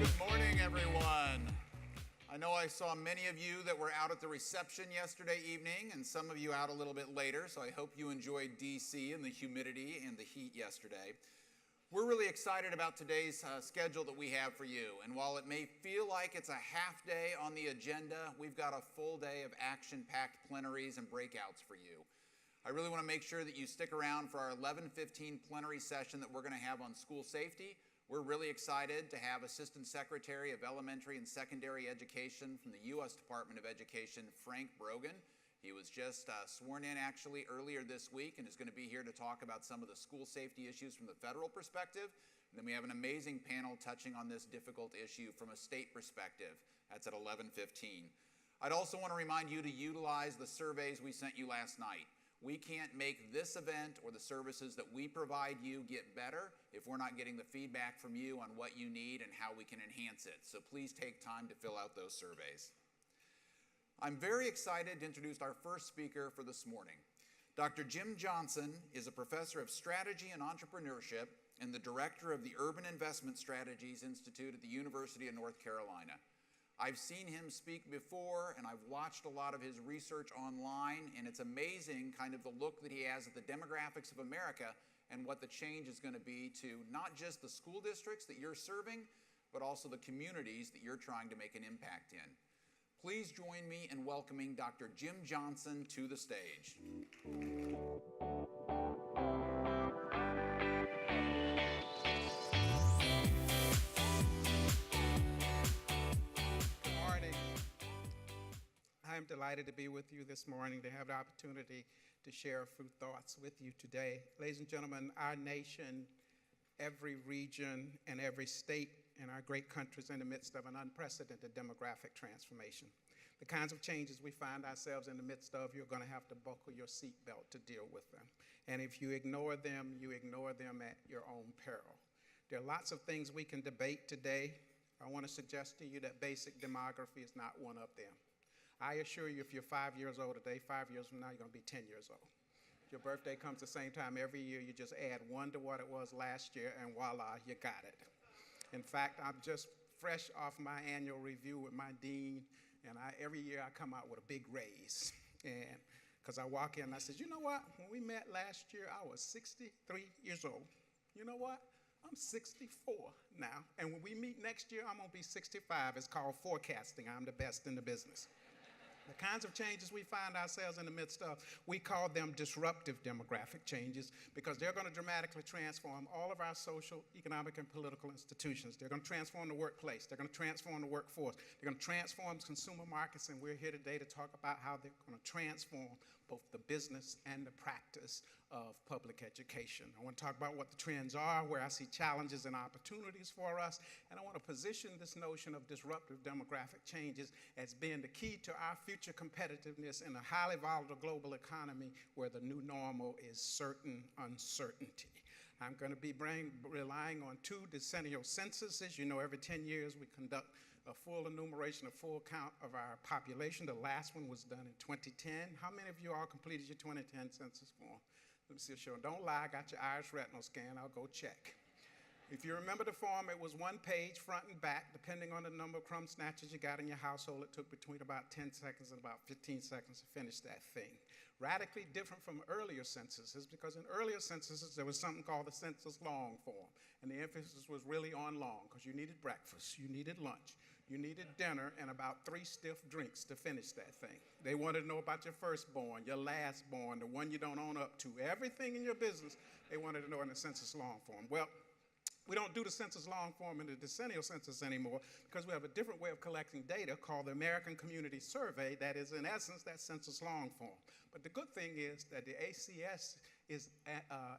Good morning, everyone. I know I saw many of you that were out at the reception yesterday evening, and some of you out a little bit later, so I hope you enjoyed DC and the humidity and the heat yesterday. We're really excited about today's schedule that we have for you, and while it may feel like it's a half day on the agenda, we've got a full day of action-packed plenaries and breakouts for you. I really want to make sure that you stick around for our 11:15 plenary session that we're going to have on school safety. We're really excited to have Assistant Secretary of Elementary and Secondary Education from the U.S. Department of Education, Frank Brogan. He was just sworn in actually earlier this week and is going to be here to talk about some of the school safety issues from the federal perspective. And then we have an amazing panel touching on this difficult issue from a state perspective. That's at 11:15. I'd also want to remind you to utilize the surveys we sent you last night. We can't make this event or the services that we provide you get better if we're not getting the feedback from you on what you need and how we can enhance it. So please take time to fill out those surveys. I'm very excited to introduce our first speaker for this morning. Dr. Jim Johnson is a professor of strategy and entrepreneurship and the director of the Urban Investment Strategies Institute at the University of North Carolina. I've seen him speak before, and I've watched a lot of his research online, and it's amazing kind of the look that he has at the demographics of America and what the change is going to be to not just the school districts that you're serving, but also the communities that you're trying to make an impact in. Please join me in welcoming Dr. Jim Johnson to the stage. I'm delighted to be with you this morning, to have the opportunity to share a few thoughts with you today. Ladies and gentlemen, our nation, every region, and every state in our great country is in the midst of an unprecedented demographic transformation. The kinds of changes we find ourselves in the midst of, you're going to have to buckle your seatbelt to deal with them. And if you ignore them at your own peril. There are lots of things we can debate today. I want to suggest to you that basic demography is not one of them. I assure you, if you're 5 years old today, 5 years from now, you're going to be 10 years old. Your birthday comes the same time every year. You just add one to what it was last year, and voila, you got it. In fact, I'm just fresh off my annual review with my dean, and every year I come out with a big raise. And because I walk in and I said, you know what? When we met last year, I was 63 years old. You know what? I'm 64 now. And when we meet next year, I'm going to be 65. It's called forecasting. I'm the best in the business. The kinds of changes we find ourselves in the midst of, we call them disruptive demographic changes because they're going to dramatically transform all of our social, economic, and political institutions. They're going to transform the workplace. They're going to transform the workforce. They're going to transform consumer markets, and we're here today to talk about how they're going to transform both the business and the practice of public education. I want to talk about what the trends are, where I see challenges and opportunities for us, and I want to position this notion of disruptive demographic changes as being the key to our future competitiveness in a highly volatile global economy where the new normal is certain uncertainty. I'm going to be relying on 2 decennial censuses. You know, every 10 years we conduct a full enumeration, a full count of our population. The last one was done in 2010. How many of you all completed your 2010 census form? Let me see a show. Don't lie, I got your iris retinal scan. I'll go check. If you remember the form, it was 1 page, front and back. Depending on the number of crumb snatchers you got in your household, it took between about 10 seconds and about 15 seconds to finish that thing. Radically different from earlier censuses, because in earlier censuses, there was something called the census long form. And the emphasis was really on long, because you needed breakfast, you needed lunch, you needed dinner, and about 3 stiff drinks to finish that thing. They wanted to know about your firstborn, your lastborn, the one you don't own up to. Everything in your business, they wanted to know in the census long form. Well, we don't do the census long form in the decennial census anymore because we have a different way of collecting data called the American Community Survey that is, in essence, that census long form. But the good thing is that the ACS is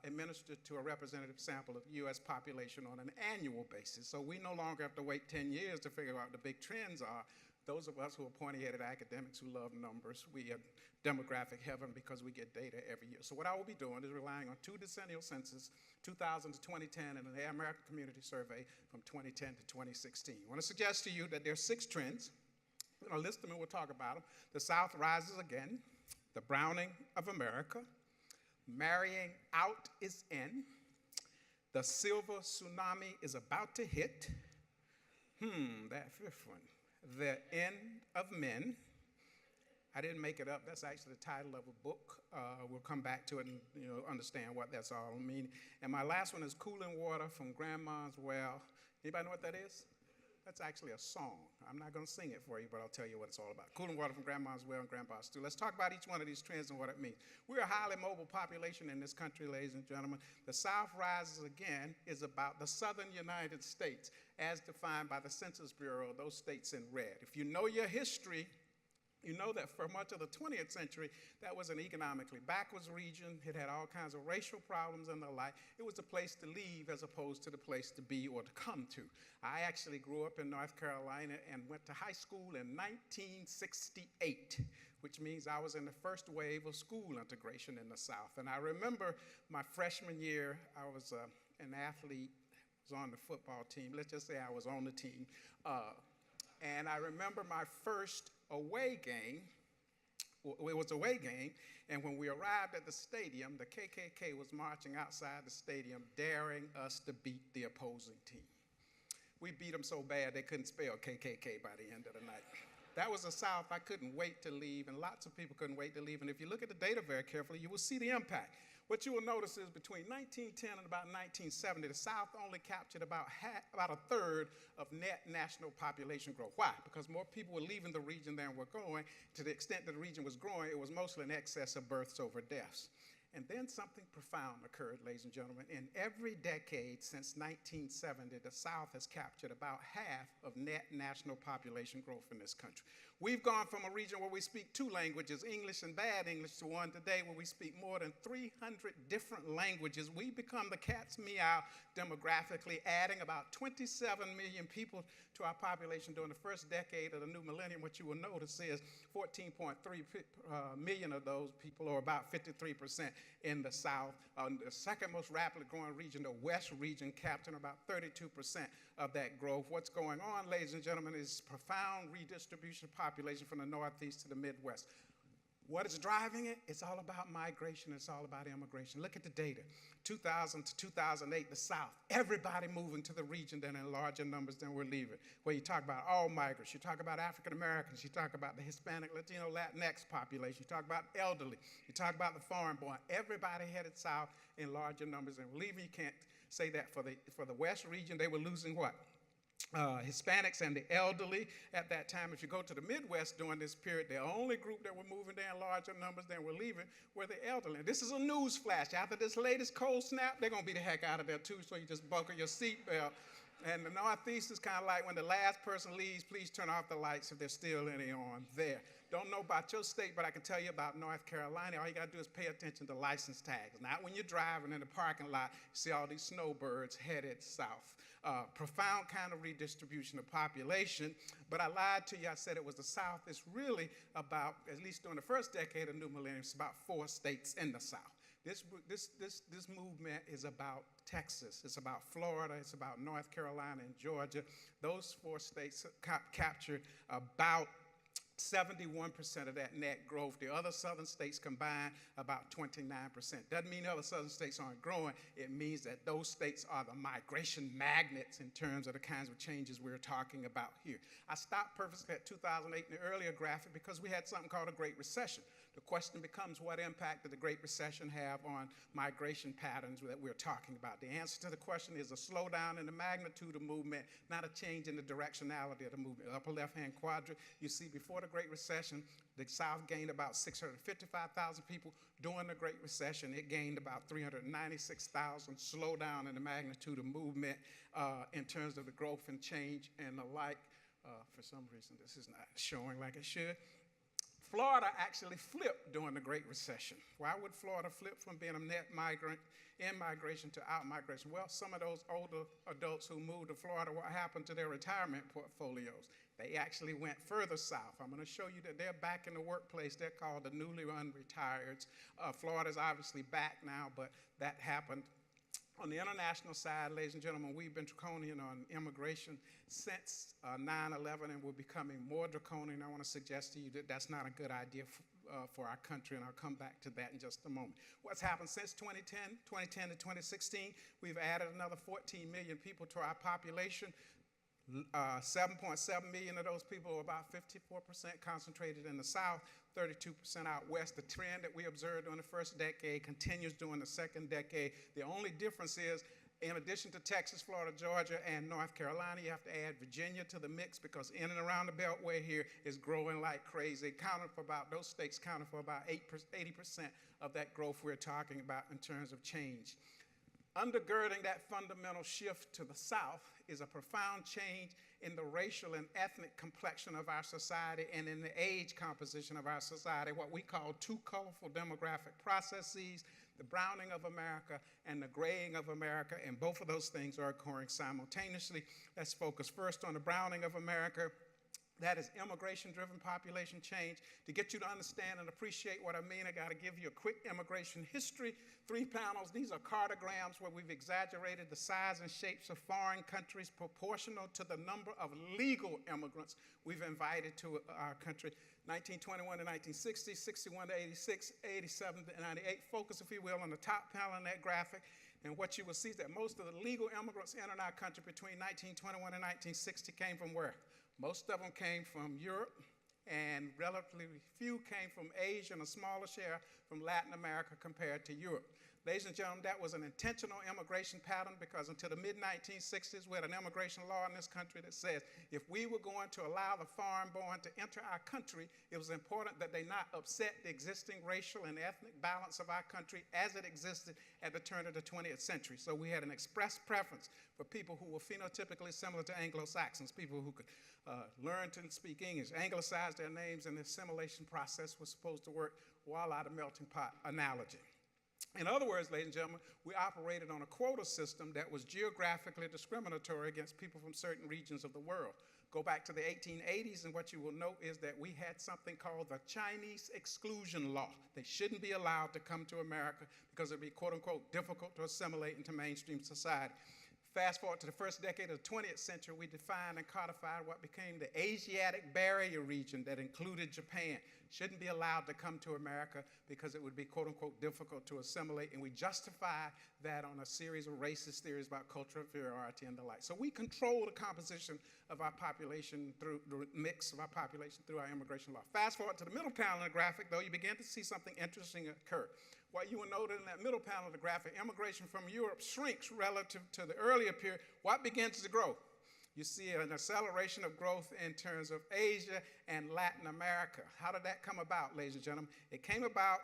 administered to a representative sample of the U.S. population on an annual basis. So we no longer have to wait 10 years to figure out what the big trends are. Those of us who are pointy-headed academics who love numbers, we have demographic heaven because we get data every year. So what I will be doing is relying on 2 decennial censuses, 2000 to 2010, and the American Community Survey from 2010 to 2016. I want to suggest to you that there are 6 trends. I'm going to list them and we'll talk about them. The South rises again, the browning of America, marrying out is in, the silver tsunami is about to hit, That fifth one. The End of Men. I didn't make it up. That's actually the title of a book. We'll come back to it and understand what that's all meaning. And my last one is Cooling Water from Grandma's Well. Anybody know what that is? That's actually a song. I'm not going to sing it for you, but I'll tell you what it's all about. Cooling water from Grandma's Well and Grandpa's Stew. Let's talk about each one of these trends and what it means. We're a highly mobile population in this country, ladies and gentlemen. The South rises again is about the southern United States, as defined by the Census Bureau, those states in red. If you know your history, you know that for much of the 20th century, that was an economically backwards region. It had all kinds of racial problems and the like. It was a place to leave as opposed to the place to be or to come to. I actually grew up in North Carolina and went to high school in 1968, which means I was in the first wave of school integration in the South. And I remember my freshman year, I was an athlete, was on the football team. Let's just say I was on the team. And I remember my first away game. It was a away game, and when we arrived at the stadium, the KKK was marching outside the stadium, daring us to beat the opposing team. We beat them so bad they couldn't spell KKK by the end of the night. That was the South. I couldn't wait to leave, and lots of people couldn't wait to leave. And if you look at the data very carefully, you will see the impact. What you will notice is between 1910 and about 1970, the South only captured about a third of net national population growth. Why? Because more people were leaving the region than were going. To the extent that the region was growing, it was mostly in excess of births over deaths. And then something profound occurred, ladies and gentlemen. In every decade since 1970, the South has captured about half of net national population growth in this country. We've gone from a region where we speak two languages, English and bad English, to one today where we speak more than 300 different languages. We've become the cat's meow demographically, adding about 27 million people to our population during the first decade of the new millennium. What you will notice is 14.3 million of those people, or about 53%, in the South. The second most rapidly growing region, the West region, capturing about 32% of that growth. What's going on, ladies and gentlemen, is profound redistribution of population from the Northeast to the Midwest. What is driving it? It's all about migration. It's all about immigration. Look at the data. 2000 to 2008, the South, everybody moving to the region then in larger numbers than we're leaving. Where you talk about all migrants, you talk about African Americans, you talk about the Hispanic, Latino, Latinx population, you talk about elderly, you talk about the foreign born. Everybody headed south in larger numbers than we're leaving. You can't say that for the West region. They were losing what? Hispanics and the elderly at that time. If you go to the Midwest during this period, the only group that were moving there in larger numbers than were leaving were the elderly. This is a news flash. After this latest cold snap, they're going to be the heck out of there too, so you just buckle your seatbelt. And the Northeast is kind of like when the last person leaves, please turn off the lights if there's still any on there. Don't know about your state, but I can tell you about North Carolina. All you got to do is pay attention to license tags. Not when you're driving in the parking lot, you see all these snowbirds headed south. Profound kind of redistribution of population, but I lied to you. I said it was the South. It's really about, at least during the first decade of new millennium, it's about 4 states in the South. This movement is about Texas, it's about Florida, it's about North Carolina and Georgia. Those 4 states captured about 71% of that net growth. The other southern states combined about 29%. Doesn't mean other southern states aren't growing. It means that those states are the migration magnets in terms of the kinds of changes we're talking about here. I stopped purposely at 2008 in the earlier graphic because we had something called a Great Recession. The question becomes, what impact did the Great Recession have on migration patterns that we're talking about? The answer to the question is a slowdown in the magnitude of movement, not a change in the directionality of the movement. Upper left-hand quadrant, you see before the Great Recession, the South gained about 655,000 people. During the Great Recession, it gained about 396,000, slowdown in the magnitude of movement in terms of the growth and change and the like. For some reason, this is not showing like it should. Florida actually flipped during the Great Recession. Why would Florida flip from being a net migrant in migration to out migration? Well, some of those older adults who moved to Florida, what happened to their retirement portfolios? They actually went further south. I'm going to show you that they're back in the workplace. They're called the newly unretireds. Florida's obviously back now, but that happened. On the international side, ladies and gentlemen, we've been draconian on immigration since 9/11, and we're becoming more draconian. I want to suggest to you that that's not a good idea for our country, and I'll come back to that in just a moment. What's happened since 2010 to 2016, we've added another 14 million people to our population. 7.7 million of those people, or about 54% concentrated in the South, 32% out west. The trend that we observed during the first decade continues during the second decade. The only difference is, in addition to Texas, Florida, Georgia, and North Carolina, you have to add Virginia to the mix, because in and around the Beltway here is growing like crazy. Those states counted for about 80% of that growth we're talking about in terms of change. Undergirding that fundamental shift to the South is a profound change in the racial and ethnic complexion of our society and in the age composition of our society, what we call two colorful demographic processes, the browning of America and the graying of America, and both of those things are occurring simultaneously. Let's focus first on the browning of America. That is immigration-driven population change. To get you to understand and appreciate what I mean, I got to give you a quick immigration history. 3 panels. These are cartograms where we've exaggerated the size and shapes of foreign countries proportional to the number of legal immigrants we've invited to our country. 1921 to 1960, 61 to 86, 87 to 98. Focus, if you will, on the top panel in that graphic. And what you will see is that most of the legal immigrants entering our country between 1921 and 1960 came from where? Most of them came from Europe, and relatively few came from Asia, and a smaller share from Latin America compared to Europe. Ladies and gentlemen, that was an intentional immigration pattern, because until the mid-1960s, we had an immigration law in this country that says if we were going to allow the foreign-born to enter our country, it was important that they not upset the existing racial and ethnic balance of our country as it existed at the turn of the 20th century. So we had an express preference for people who were phenotypically similar to Anglo-Saxons, people who could learn to speak English, anglicize their names, and the assimilation process was supposed to work while out of melting pot analogy. In other words, ladies and gentlemen, we operated on a quota system that was geographically discriminatory against people from certain regions of the world. Go back to the 1880s, and what you will note is that we had something called the Chinese exclusion law. They shouldn't be allowed to come to America because it would be, quote unquote, difficult to assimilate into mainstream society. Fast forward to the first decade of the 20th century, we defined and codified what became the Asiatic barrier region that included Japan. Shouldn't be allowed to come to America because it would be, quote unquote, difficult to assimilate, and we justify that on a series of racist theories about cultural inferiority and the like. So we control the composition of our population through the mix of our population through our immigration law. Fast forward to the middle panel of the graphic, though, you begin to see something interesting occur. What you will note in that middle panel of the graphic, immigration from Europe shrinks relative to the earlier period. What begins to grow? You see an acceleration of growth in terms of Asia and Latin America. How did that come about, ladies and gentlemen? It came about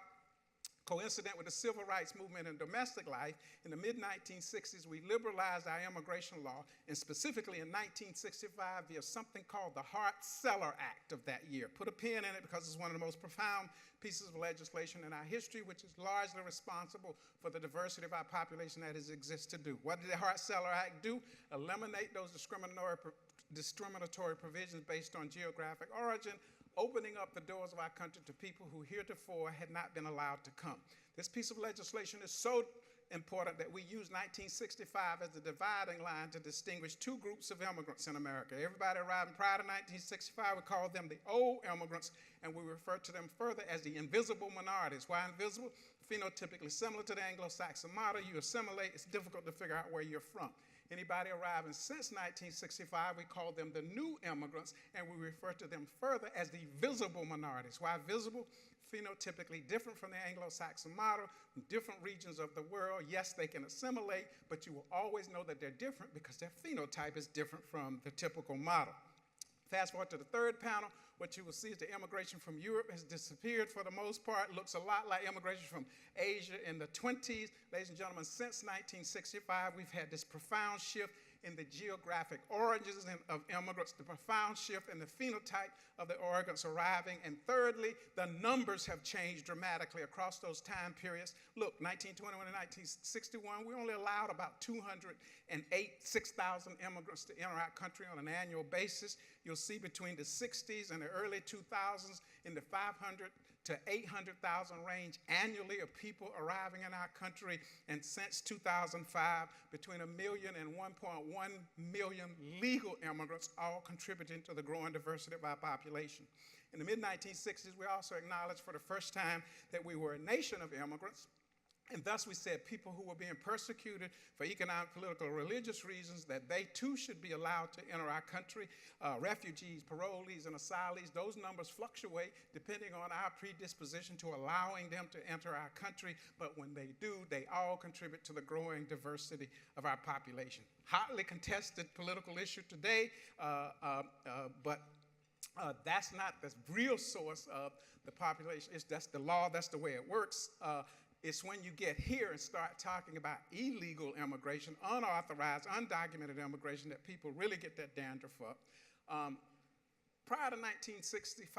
coincident with the civil rights movement in domestic life. In the mid-1960s, we liberalized our immigration law, and specifically in 1965 via something called the Hart-Celler Act of that year. Put a pin in it because it's one of the most profound pieces of legislation in our history, which is largely responsible for the diversity of our population that exists to do. What did the Hart-Celler Act do? Eliminate those discriminatory provisions based on geographic origin, opening up the doors of our country to people who heretofore had not been allowed to come. This piece of legislation is so important that we use 1965 as the dividing line to distinguish two groups of immigrants in America. Everybody arriving prior to 1965, we call them the old immigrants, and we refer to them further as the invisible minorities. Why invisible? Phenotypically similar to the Anglo-Saxon model. You assimilate, it's difficult to figure out where you're from. Anybody arriving since 1965, we call them the new immigrants, and we refer to them further as the visible minorities. Why visible? Phenotypically different from the Anglo-Saxon model, from different regions of the world. Yes, they can assimilate, but you will always know that they're different because their phenotype is different from the typical model. Fast forward to the third panel, what you will see is the immigration from Europe has disappeared for the most part. Looks a lot like immigration from Asia in the 20s. Ladies and gentlemen, since 1965, we've had this profound shift in the geographic origins of immigrants, the profound shift in the phenotype of the immigrants arriving, and thirdly, the numbers have changed dramatically across those time periods. Look, 1921 and 1961, we only allowed about 6,000 immigrants to enter our country on an annual basis. You'll see between the 60s and the early 2000s in the 500 to 800,000 range annually of people arriving in our country, and since 2005, between 1 million and 1.1 million legal immigrants, all contributing to the growing diversity of our population. In the mid-1960s, we also acknowledged for the first time that we were a nation of immigrants. And thus we said people who were being persecuted for economic, political, or religious reasons, that they too should be allowed to enter our country. Refugees, parolees, and asylees, those numbers fluctuate depending on our predisposition to allowing them to enter our country. But when they do, they all contribute to the growing diversity of our population. Hotly contested political issue today, but that's not the real source of the population. That's the law, that's the way it works. It's when you get here and start talking about illegal immigration, unauthorized, undocumented immigration, that people really get that dandruff up. Prior to 1965,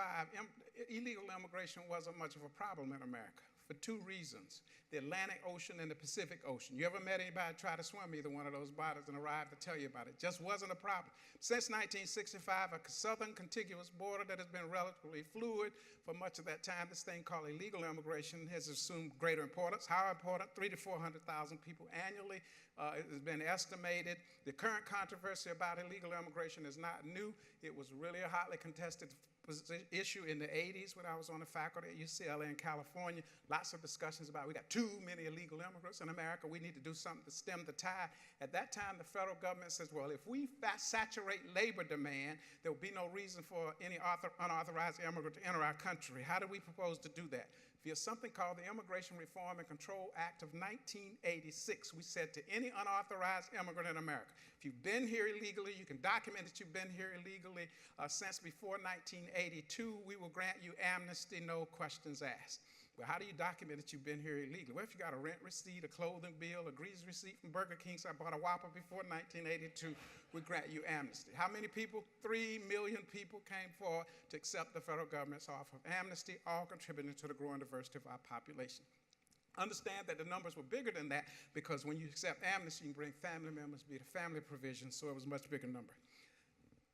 illegal immigration wasn't much of a problem in America for two reasons: the Atlantic Ocean and the Pacific Ocean. You ever met anybody try to swim either one of those bodies and arrive to tell you about it? Just wasn't a problem. Since 1965, a southern contiguous border that has been relatively fluid for much of that time, this thing called illegal immigration has assumed greater importance. How important? 300,000 to 400,000 people annually. It has been estimated. The current controversy about illegal immigration is not new. It was really a hotly contested issue in the 80s when I was on the faculty at UCLA in California. Lots of discussions about we got too many illegal immigrants in America. We need to do something to stem the tide. At that time, the federal government says, well, if we saturate labor demand, there will be no reason for any unauthorized immigrant to enter our country. How do we propose to do that? Via something called the Immigration Reform and Control Act of 1986, we said to any unauthorized immigrant in America, if you've been here illegally, you can document that you've been here illegally since before 1982, we will grant you amnesty, no questions asked. Well, how do you document that you've been here illegally? Well, if you got a rent receipt, a clothing bill, a grease receipt from Burger King, so I bought a Whopper before 1982, we grant you amnesty. How many people? 3 million people came forward to accept the federal government's offer of amnesty, all contributing to the growing diversity of our population. Understand that the numbers were bigger than that because when you accept amnesty, you can bring family members via the family provision, so it was a much bigger number.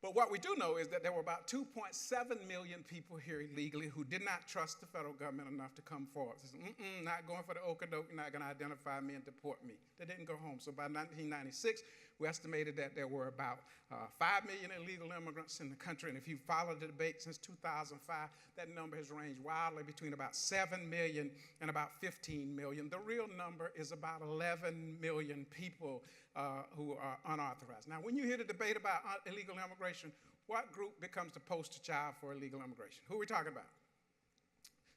But what we do know is that there were about 2.7 million people here illegally who did not trust the federal government enough to come forward. They said, not going for the okie-doke, you're not going to identify me and deport me. They didn't go home. So by 1996, we estimated that there were about 5 million illegal immigrants in the country. And if you follow the debate since 2005, that number has ranged wildly between about 7 million and about 15 million. The real number is about 11 million people who are unauthorized. Now, when you hear the debate about illegal immigration, what group becomes the poster child for illegal immigration? Who are we talking about?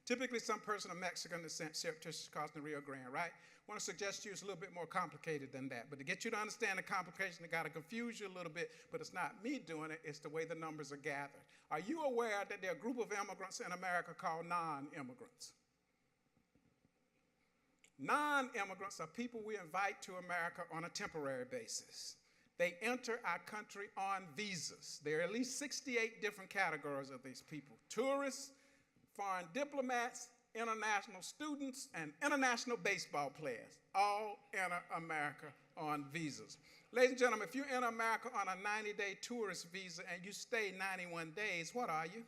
Typically, some person of Mexican descent, surreptitious crossing the Rio Grande, right? I want to suggest to you it's a little bit more complicated than that. But to get you to understand the complication, it got to confuse you a little bit, but it's not me doing it, it's the way the numbers are gathered. Are you aware that there are a group of immigrants in America called non-immigrants? Non-immigrants are people we invite to America on a temporary basis. They enter our country on visas. There are at least 68 different categories of these people: tourists, foreign diplomats, international students, and international baseball players. All enter America on visas. Ladies and gentlemen, if you enter America on a 90-day tourist visa and you stay 91 days, what are you?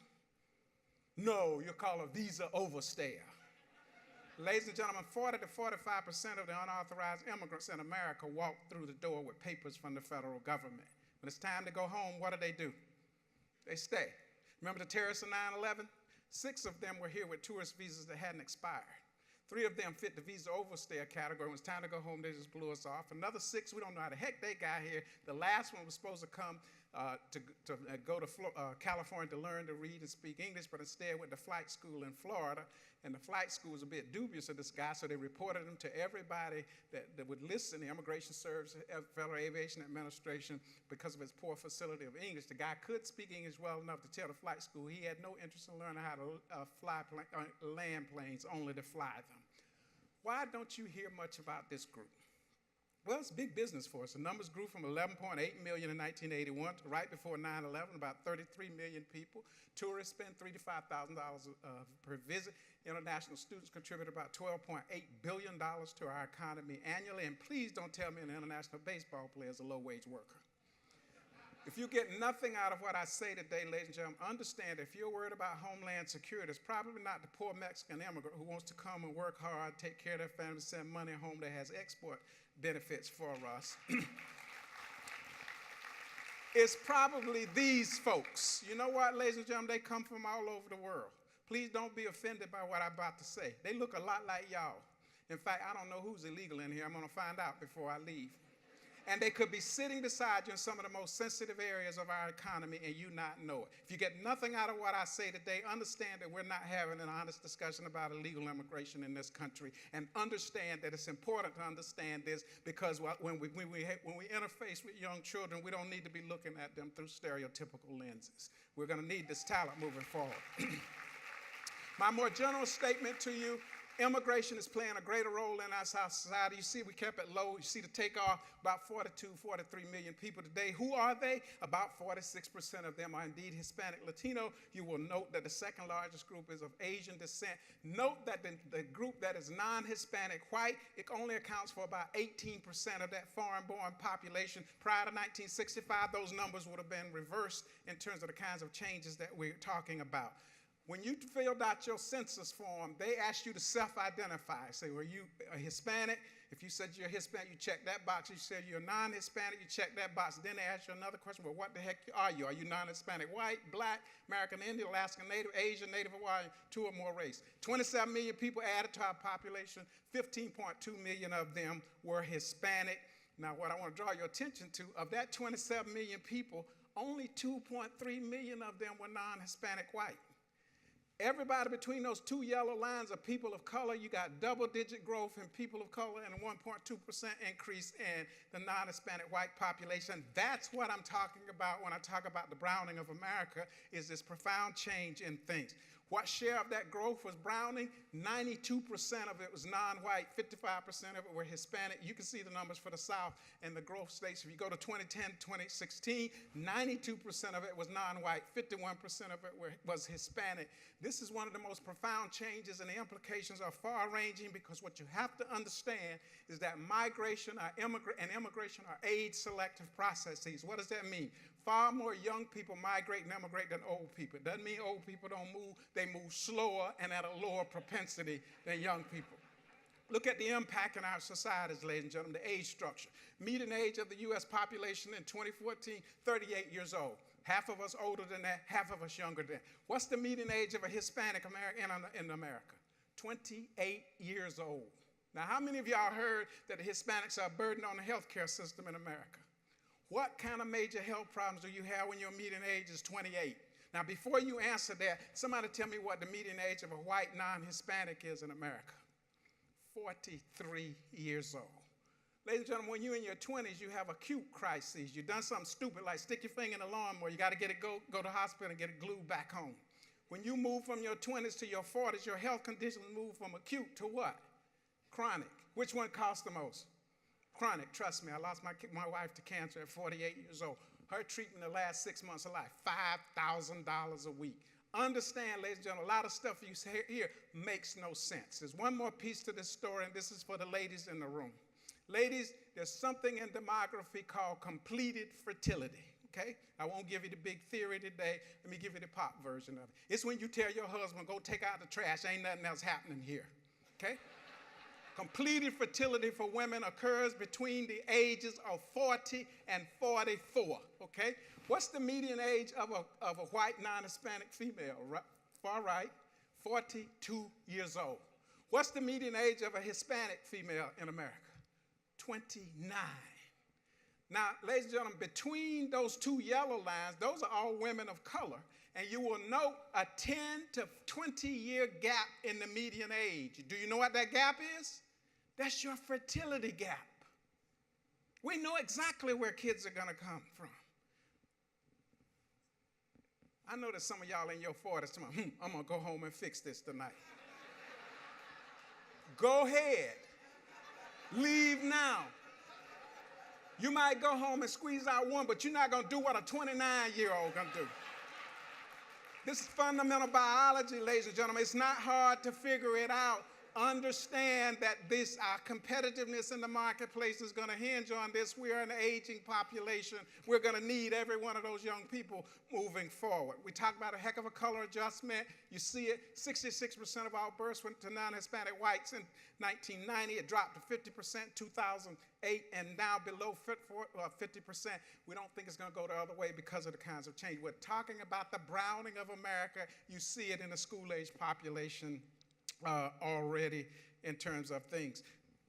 No, you're called a visa overstayer. Ladies and gentlemen, 40 to 45% of the unauthorized immigrants in America walk through the door with papers from the federal government. When it's time to go home, what do? They stay. Remember the terrorists of 9/11? 6 of them were here with tourist visas that hadn't expired. 3 of them fit the visa overstayer category. When it's time to go home, they just blew us off. Another 6, we don't know how the heck they got here. The last one was supposed to come to go to California to learn to read and speak English, but instead went to flight school in Florida. And the flight school was a bit dubious of this guy, so they reported him to everybody that would listen, the Immigration Service, Federal Aviation Administration, because of his poor facility of English. The guy could speak English well enough to tell the flight school he had no interest in learning how to land planes, only to fly them. Why don't you hear much about this group? Well, it's big business for us. The numbers grew from 11.8 million in 1981 to right before 9/11, about 33 million people. Tourists spend $3,000 to $5,000 per visit. International students contribute about $12.8 billion to our economy annually. And please don't tell me an international baseball player is a low-wage worker. If you get nothing out of what I say today, ladies and gentlemen, understand if you're worried about homeland security, it's probably not the poor Mexican immigrant who wants to come and work hard, take care of their family, send money home that has export benefits for us. It's probably these folks. You know what, ladies and gentlemen? They come from all over the world. Please don't be offended by what I'm about to say. They look a lot like y'all. In fact, I don't know who's illegal in here. I'm going to find out before I leave. And they could be sitting beside you in some of the most sensitive areas of our economy and you not know it. If you get nothing out of what I say today, understand that we're not having an honest discussion about illegal immigration in this country, and understand that it's important to understand this, because when we interface with young children, we don't need to be looking at them through stereotypical lenses. We're going to need this talent moving forward. My more general statement to you: immigration is playing a greater role in our society. You see, we kept it low. You see the takeoff, about 42, 43 million people today. Who are they? About 46% of them are indeed Hispanic Latino. You will note that the second largest group is of Asian descent. Note that the group that is non-Hispanic white, it only accounts for about 18% of that foreign-born population. Prior to 1965, those numbers would have been reversed in terms of the kinds of changes that we're talking about. When you filled out your census form, they asked you to self-identify. Say, were you a Hispanic? If you said you're Hispanic, you check that box. If you said you're non-Hispanic, you check that box. Then they ask you another question: well, what the heck are you? Are you non-Hispanic, white, black, American Indian, Alaskan Native, Asian, Native Hawaiian, two or more race? 27 million people added to our population. 15.2 million of them were Hispanic. Now, what I want to draw your attention to, of that 27 million people, only 2.3 million of them were non-Hispanic white. Everybody between those two yellow lines of people of color, you got double-digit growth in people of color and a 1.2% increase in the non-Hispanic white population. That's what I'm talking about when I talk about the browning of America, is this profound change in things. What share of that growth was browning? 92% of it was non-white, 55% of it were Hispanic. You can see the numbers for the South and the growth states. If you go to 2010, 2016, 92% of it was non-white, 51% of it was Hispanic. This is one of the most profound changes, and the implications are far-ranging, because what you have to understand is that migration and immigration are age-selective processes. What does that mean? Far more young people migrate and immigrate than old people. It doesn't mean old people don't move. They move slower and at a lower propensity than young people. Look at the impact in our societies, ladies and gentlemen, the age structure. Median age of the U.S. population in 2014, 38 years old. Half of us older than that, half of us younger than that. What's the median age of a Hispanic American in America? 28 years old. Now, how many of y'all heard that the Hispanics are a burden on the healthcare system in America? What kind of major health problems do you have when your median age is 28? Now, before you answer that, somebody tell me what the median age of a white non-Hispanic is in America. 43 years old. Ladies and gentlemen, when you're in your 20s, you have acute crises. You've done something stupid like stick your finger in the lawnmower. You got to go to the hospital and get it glued back home. When you move from your 20s to your 40s, your health conditions move from acute to what? Chronic. Which one costs the most? Chronic. Trust me, I lost my wife to cancer at 48 years old. Her treatment the last 6 months of life, $5,000 a week. Understand, ladies and gentlemen, a lot of stuff you hear makes no sense. There's one more piece to this story, and this is for the ladies in the room. Ladies, there's something in demography called completed fertility, okay? I won't give you the big theory today. Let me give you the pop version of it. It's when you tell your husband, go take out the trash, ain't nothing else happening here, okay? Completed fertility for women occurs between the ages of 40 and 44, okay? What's the median age of a white non-Hispanic female? Far right, 42 years old. What's the median age of a Hispanic female in America? 29. Now, ladies and gentlemen, between those two yellow lines, those are all women of color. And you will note a 10 to 20-year gap in the median age. Do you know what that gap is? That's your fertility gap. We know exactly where kids are going to come from. I know that some of y'all in your 40s, I'm going to go home and fix this tonight. Go ahead. Leave now. You might go home and squeeze out one, but you're not going to do what a 29-year-old going to do. This is fundamental biology, ladies and gentlemen. It's not hard to figure it out. Understand that our competitiveness in the marketplace is going to hinge on this. We are an aging population. We're going to need every one of those young people moving forward. We talk about a heck of a color adjustment. You see it, 66% of all births went to non-Hispanic whites in 1990. It dropped to 50%, 2008, and now below 50%. We don't think it's going to go the other way because of the kinds of change. We're talking about the browning of America. You see it in the school-age population already in terms of things.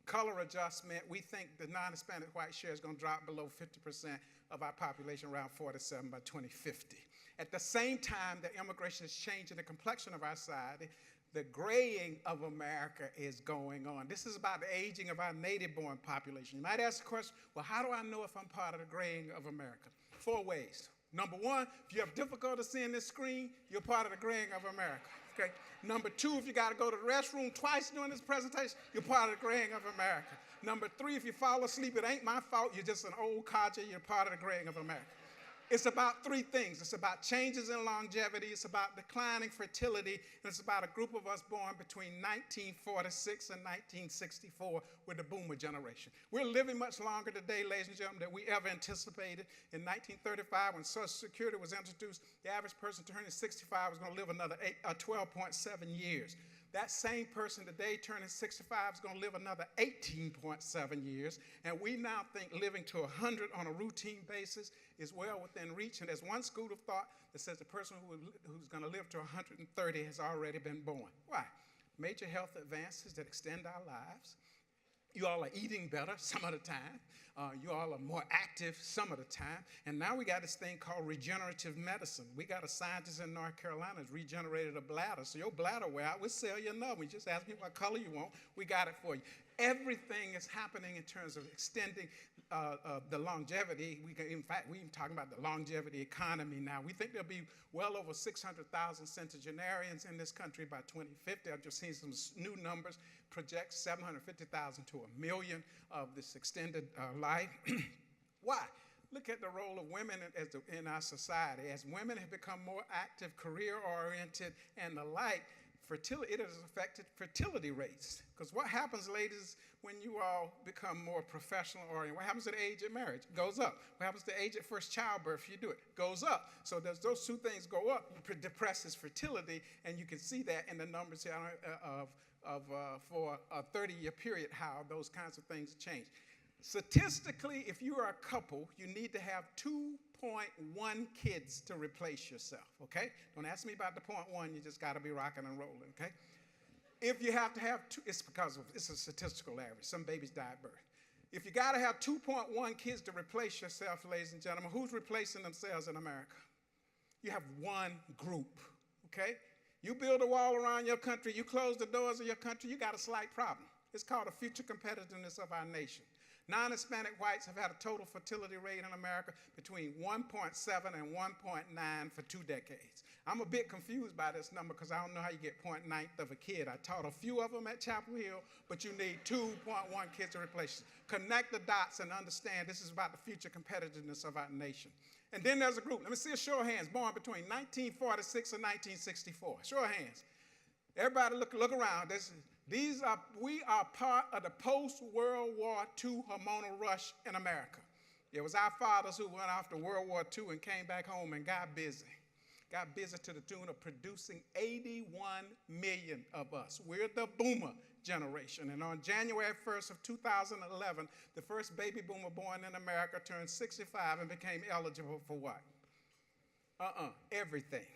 Color adjustment, we think the non-Hispanic white share is going to drop below 50% of our population, around 47 by 2050. At the same time that immigration is changing the complexion of our society, the graying of America is going on. This is about the aging of our native-born population. You might ask the question, well, how do I know if I'm part of the graying of America? 4 ways. Number 1, if you have difficulty seeing this screen, you're part of the graying of America. Okay? Number 2, if you got to go to the restroom twice during this presentation, you're part of the graying of America. Number 3, if you fall asleep, it ain't my fault, you're just an old codger, you're part of the graying of America. It's about 3 things. It's about changes in longevity, it's about declining fertility, and it's about a group of us born between 1946 and 1964 with the boomer generation. We're living much longer today, ladies and gentlemen, than we ever anticipated. In 1935, when Social Security was introduced, the average person turning 65 was going to live another 12.7 years. That same person today turning 65 is going to live another 18.7 years, and we now think living to 100 on a routine basis is well within reach, and there's one school of thought that says the person who's going to live to 130 has already been born. Why? Major health advances that extend our lives. You all are eating better some of the time. You all are more active some of the time. And now we got this thing called regenerative medicine. We got a scientist in North Carolina who's regenerated a bladder. So your bladder wear out, we'll sell you another. We just ask me what color you want. We got it for you. Everything is happening in terms of extending the longevity. In fact, we're even talking about the longevity economy now. We think there'll be well over 600,000 centenarians in this country by 2050. I've just seen some new numbers, project 750,000 to 1 million of this extended life. Why? Look at the role of women in our society. As women have become more active, career-oriented, and the like, it has affected fertility rates. Because what happens, ladies, when you all become more professional oriented? What happens to the age of marriage? It goes up. What happens to the age of first childbirth if you do it? It goes up. So those 2 things go up, it depresses fertility, and you can see that in the numbers here for a 30-year period, how those kinds of things change. Statistically, if you are a couple, you need to have 2.1 kids to replace yourself, okay? Don't ask me about the 0.1, you just gotta be rocking and rolling, okay? If you have to have 2, it's because it's a statistical average. Some babies die at birth. If you gotta have 2.1 kids to replace yourself, ladies and gentlemen, who's replacing themselves in America? You have one group, okay? You build a wall around your country, you close the doors of your country, you got a slight problem. It's called the future competitiveness of our nation. Non-Hispanic whites have had a total fertility rate in America between 1.7 and 1.9 for 2 decades. I'm a bit confused by this number because I don't know how you get 0.9 of a kid. I taught a few of them at Chapel Hill, but you need 2.1 kids to replace them. Connect the dots and understand this is about the future competitiveness of our nation. And then there's a group. Let me see a show of hands born between 1946 and 1964. Show of hands. Everybody look around. We are part of the post-World War II hormonal rush in America. It was our fathers who went off to World War II and came back home and got busy. Got busy to the tune of producing 81 million of us. We're the boomer generation. And on January 1st of 2011, the first baby boomer born in America turned 65 and became eligible for what? Everything.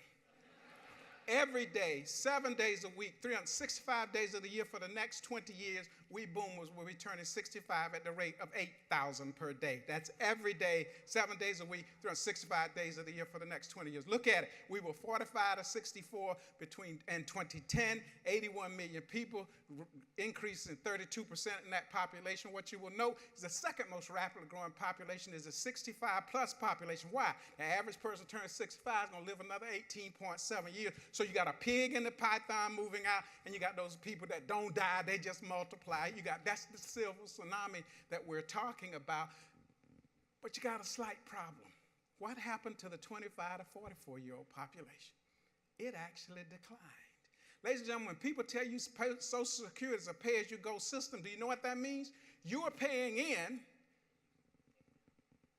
Every day, 7 days a week, 365 days of the year for the next 20 years, we boomers will be turning 65 at the rate of 8,000 per day. That's every day, 7 days a week, 365 days of the year for the next 20 years. Look at it. We were 45 to 64 in 2010, 81 million people, increase in 32% in that population. What you will note is the second most rapidly growing population is the 65 plus population. Why? The average person turns 65 is going to live another 18.7 years. So you got a pig in the python moving out, and you got those people that don't die, they just multiply. That's the silver tsunami that we're talking about. But you got a slight problem. What happened to the 25 to 44-year-old population? It actually declined. Ladies and gentlemen, when people tell you Social Security is a pay-as-you-go system, do you know what that means? You are paying in,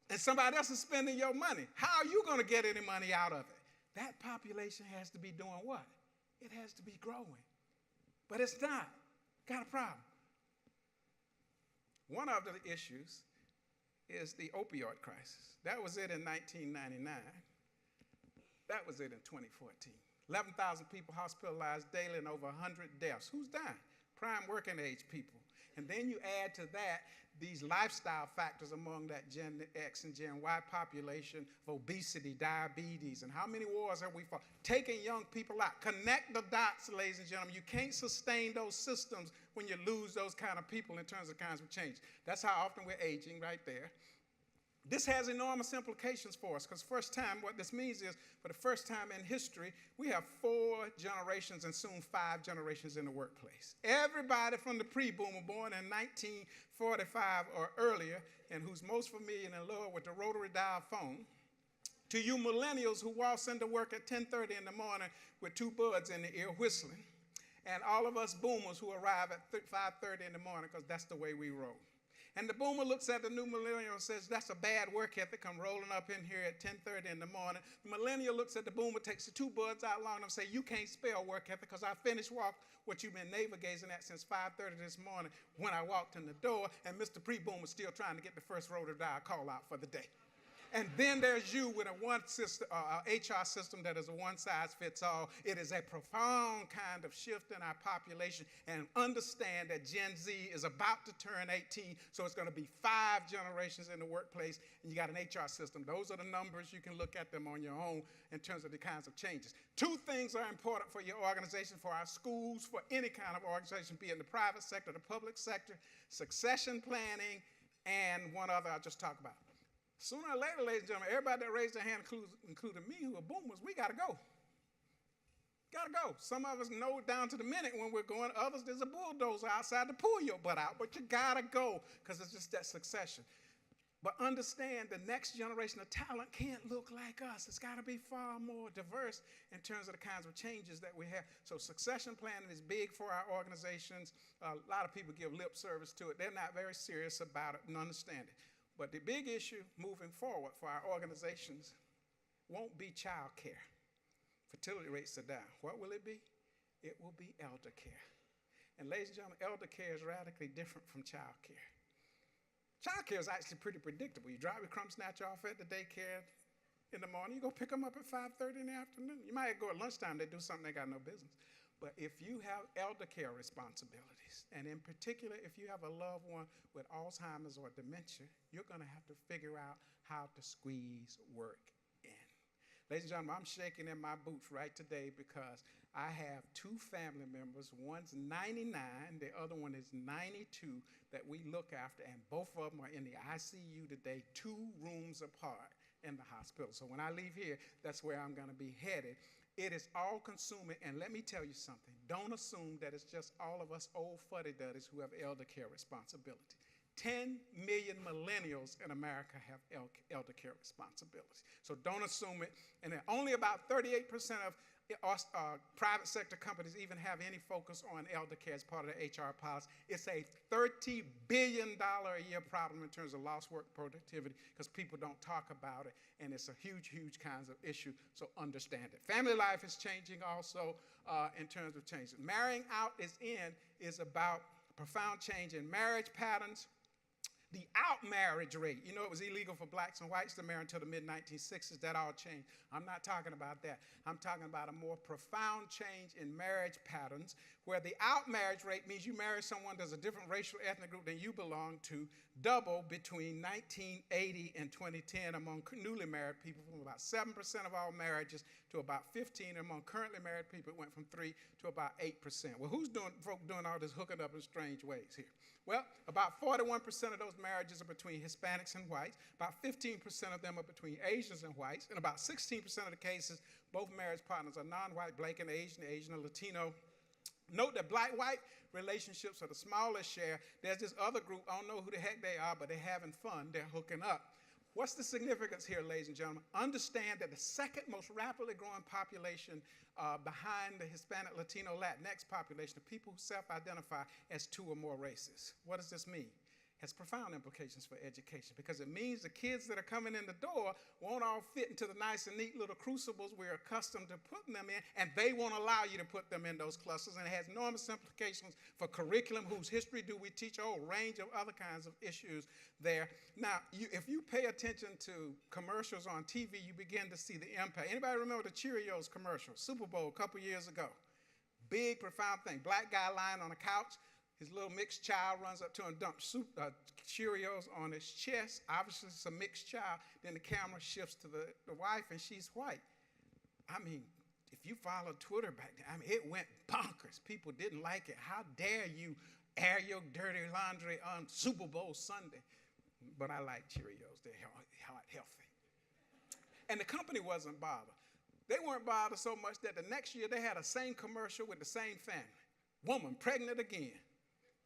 and somebody else is spending your money. How are you going to get any money out of it? That population has to be doing what? It has to be growing. But it's not. Got a problem. One of the issues is the opioid crisis. That was it in 1999. That was it in 2014. 11,000 people hospitalized daily and over 100 deaths. Who's dying? Prime working age people. And then you add to that these lifestyle factors among that Gen X and Gen Y population of obesity, diabetes, and how many wars have we fought? Taking young people out. Connect the dots, ladies and gentlemen. You can't sustain those systems when you lose those kind of people in terms of kinds of change. That's how often we're aging right there. This has enormous implications for us because first time, what this means is for the first time in history, we have 4 generations and soon 5 generations in the workplace. Everybody from the pre-boomer born in 1945 or earlier and who's most familiar and in love with the rotary dial phone, to you millennials who waltz into work at 10:30 in the morning with 2 buds in the ear whistling, and all of us boomers who arrive at 5:30 in the morning because that's the way we roll. And the boomer looks at the new millennial and says, that's a bad work ethic. I'm rolling up in here at 10:30 in the morning. The millennial looks at the boomer, takes the 2 buds out long and say, you can't spell work ethic because I finished what you've been navel-gazing at since 5:30 this morning when I walked in the door, and Mr. Pre-Boomer's still trying to get the first rotary dial call out for the day. And then there's you with a HR system that is a one-size-fits-all. It is a profound kind of shift in our population. And understand that Gen Z is about to turn 18, so it's going to be 5 generations in the workplace, and you got an HR system. Those are the numbers. You can look at them on your own in terms of the kinds of changes. 2 things are important for your organization, for our schools, for any kind of organization, be it in the private sector, the public sector: succession planning, and one other I'll just talk about. Sooner or later, ladies and gentlemen, everybody that raised their hand, including me, who are boomers, we got to go. Got to go. Some of us know down to the minute when we're going. Others, there's a bulldozer outside to pull your butt out. But you got to go because it's just that succession. But understand the next generation of talent can't look like us. It's got to be far more diverse in terms of the kinds of changes that we have. So succession planning is big for our organizations. A lot of people give lip service to it. They're not very serious about it and understand it. But the big issue moving forward for our organizations won't be child care. Fertility rates are down. What will it be? It will be elder care. And ladies and gentlemen, elder care is radically different from child care. Child care is actually pretty predictable. You drop your crumb snatcher off at the daycare in the morning, you go pick them up at 5:30 in the afternoon. You might go at lunchtime, they do something they got no business. But if you have elder care responsibilities, and in particular, if you have a loved one with Alzheimer's or dementia, you're going to have to figure out how to squeeze work in. Ladies and gentlemen, I'm shaking in my boots right today because I have 2 family members. One's 99, the other one is 92 that we look after, and both of them are in the ICU today, 2 rooms apart in the hospital. So when I leave here, that's where I'm going to be headed. It is all-consuming, and let me tell you something. Don't assume that it's just all of us old fuddy-duddies who have elder care responsibility. 10 million millennials in America have elder care responsibilities. So don't assume it. And then only about 38% of private sector companies even have any focus on elder care as part of the HR policy. It's a $30 billion a year problem in terms of lost work productivity because people don't talk about it, and it's a huge, huge kinds of issue, so understand it. Family life is changing also in terms of changes. Marrying out is about profound change in marriage patterns. The out-marriage rate, you know, it was illegal for blacks and whites to marry until the mid-1960s. That all changed. I'm not talking about that. I'm talking about a more profound change in marriage patterns where the out-marriage rate means you marry someone that's a different racial ethnic group than you belong to, double between 1980 and 2010 among newly married people, from about 7% of all marriages to about 15%. Among currently married people, it went from 3 to about 8%. Well, who's doing all this hooking up in strange ways here? Well, about 41% of those marriages are between Hispanics and whites, about 15% of them are between Asians and whites, and about 16% of the cases, both marriage partners are non-white, Black and Asian or Latino. Note that black-white relationships are the smallest share. There's this other group, I don't know who the heck they are, but they're having fun, they're hooking up. What's the significance here, ladies and gentlemen? Understand that the second most rapidly growing population behind the Hispanic, Latino, Latinx population are people who self-identify as 2 or more races. What does this mean? has profound implications for education because it means the kids that are coming in the door won't all fit into the nice and neat little crucibles we're accustomed to putting them in, and they won't allow you to put them in those clusters, and it has enormous implications for curriculum, whose history do we teach, a whole range of other kinds of issues there. Now, if you pay attention to commercials on TV, you begin to see the impact. Anybody remember the Cheerios commercial, Super Bowl a couple years ago? Big, profound thing. Black guy lying on a couch. His little mixed child runs up to him and dumps Cheerios on his chest. Obviously, it's a mixed child. Then the camera shifts to the wife, and she's white. I mean, if you followed Twitter back then, I mean, it went bonkers. People didn't like it. How dare you air your dirty laundry on Super Bowl Sunday? But I like Cheerios. They're healthy. And the company wasn't bothered. They weren't bothered so much that the next year they had the same commercial with the same family. Woman pregnant again.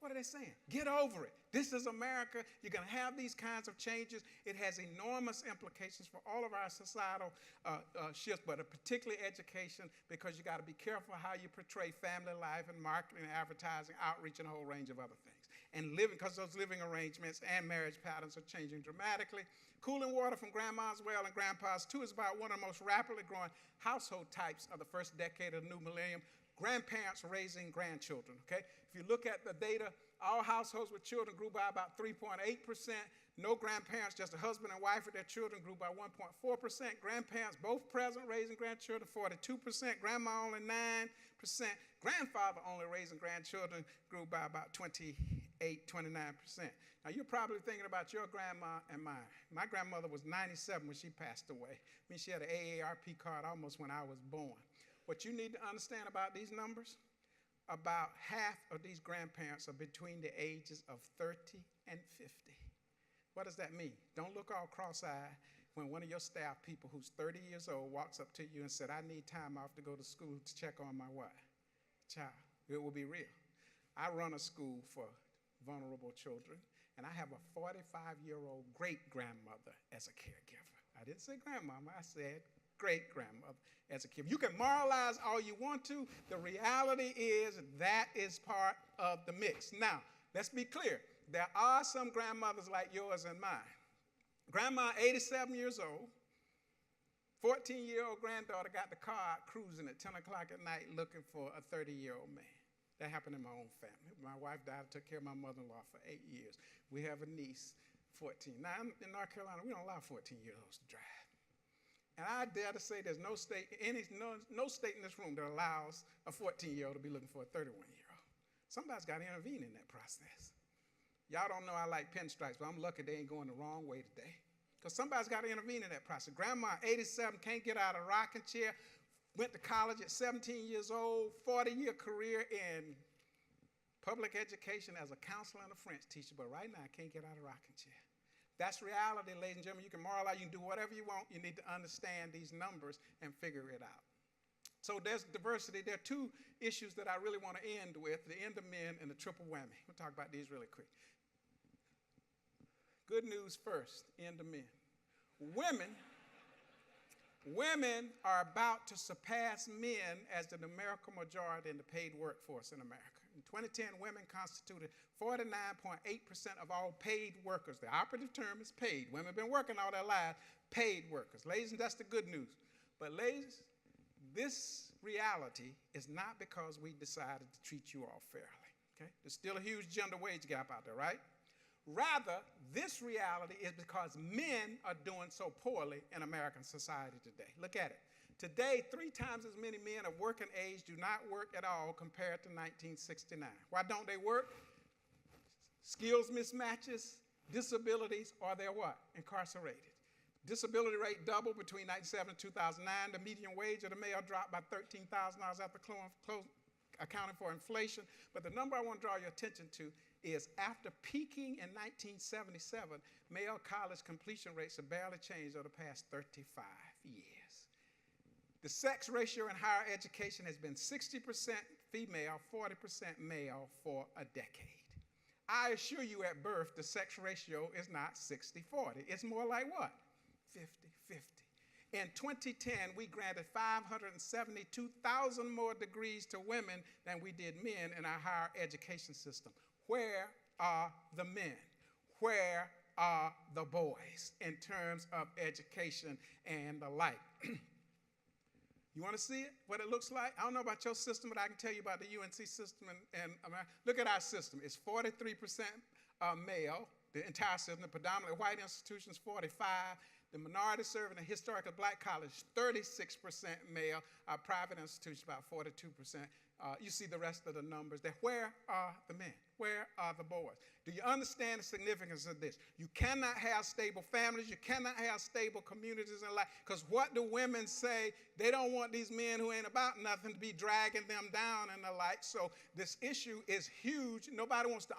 What are they saying? Get over it. This is America. You're going to have these kinds of changes. It has enormous implications for all of our societal shifts, but particularly education, because you got to be careful how you portray family life and marketing, advertising, outreach, and a whole range of other things. And living, because those living arrangements and marriage patterns are changing dramatically. Cooling water from grandma's well and grandpa's too is about one of the most rapidly growing household types of the first decade of the new millennium. Grandparents raising grandchildren, okay? If you look at the data, all households with children grew by about 3.8%. No grandparents, just a husband and wife with their children, grew by 1.4%. Grandparents, both present, raising grandchildren, 42%. Grandma, only 9%. Grandfather, only raising grandchildren, grew by about 29%. Now, you're probably thinking about your grandma and mine. My grandmother was 97 when she passed away. I mean, she had an AARP card almost when I was born. What you need to understand about these numbers, about half of these grandparents are between the ages of 30 and 50. What does that mean? Don't look all cross-eyed when one of your staff people who's 30 years old walks up to you and said, I need time off to go to school to check on my what? Child. It will be real. I run a school for vulnerable children, and I have a 45-year-old great-grandmother as a caregiver. I didn't say grandmama, I said great-grandmother as a kid. You can moralize all you want to. The reality is that is part of the mix. Now, let's be clear. There are some grandmothers like yours and mine. Grandma, 87 years old, 14-year-old granddaughter got the car out cruising at 10 o'clock at night looking for a 30-year-old man. That happened in my own family. My wife died, took care of my mother-in-law for 8 years. We have a niece, 14. Now, in North Carolina, we don't allow 14-year-olds to drive. And I dare to say there's no state in this room that allows a 14-year-old to be looking for a 31-year-old. Somebody's got to intervene in that process. Y'all don't know I like pinstripes, but I'm lucky they ain't going the wrong way today. Because somebody's got to intervene in that process. Grandma, 87, can't get out of a rocking chair, went to college at 17 years old, 40-year career in public education as a counselor and a French teacher, but right now I can't get out of a rocking chair. That's reality, ladies and gentlemen. You can moralize, you can do whatever you want. You need to understand these numbers and figure it out. So there's diversity. There are two issues that I really want to end with, the end of men and the triple whammy. We'll talk about these really quick. Good news first, end of men. Women are about to surpass men as the numerical majority in the paid workforce in America. In 2010, women constituted 49.8% of all paid workers. The operative term is paid. Women have been working all their lives, paid workers. Ladies, and that's the good news. But ladies, this reality is not because we decided to treat you all fairly. Okay? There's still a huge gender wage gap out there, right? Rather, this reality is because men are doing so poorly in American society today. Look at it. Today, 3 times as many men of working age do not work at all compared to 1969. Why don't they work? Skills mismatches, disabilities, or they're what? Incarcerated. Disability rate doubled between 1997 and 2009. The median wage of the male dropped by $13,000 after accounting for inflation. But the number I want to draw your attention to is after peaking in 1977, male college completion rates have barely changed over the past 35 years. The sex ratio in higher education has been 60% female, 40% male for a decade. I assure you at birth, the sex ratio is not 60-40. It's more like what? 50-50. In 2010, we granted 572,000 more degrees to women than we did men in our higher education system. Where are the men? where are the boys in terms of education and the like? You want to see it, what it looks like? I don't know about your system, but I can tell you about the UNC system. And look at our system. It's 43% male, the entire system. The predominantly white institutions, 45. The minority serving the historically black college, 36% male. Our private institutions, about 42%. You see the rest of the numbers there. Where are the men? Where are the boys? Do you understand the significance of this? You cannot have stable families. You cannot have stable communities and life. Because what do women say? They don't want these men who ain't about nothing to be dragging them down and the like. So this issue is huge. Nobody wants to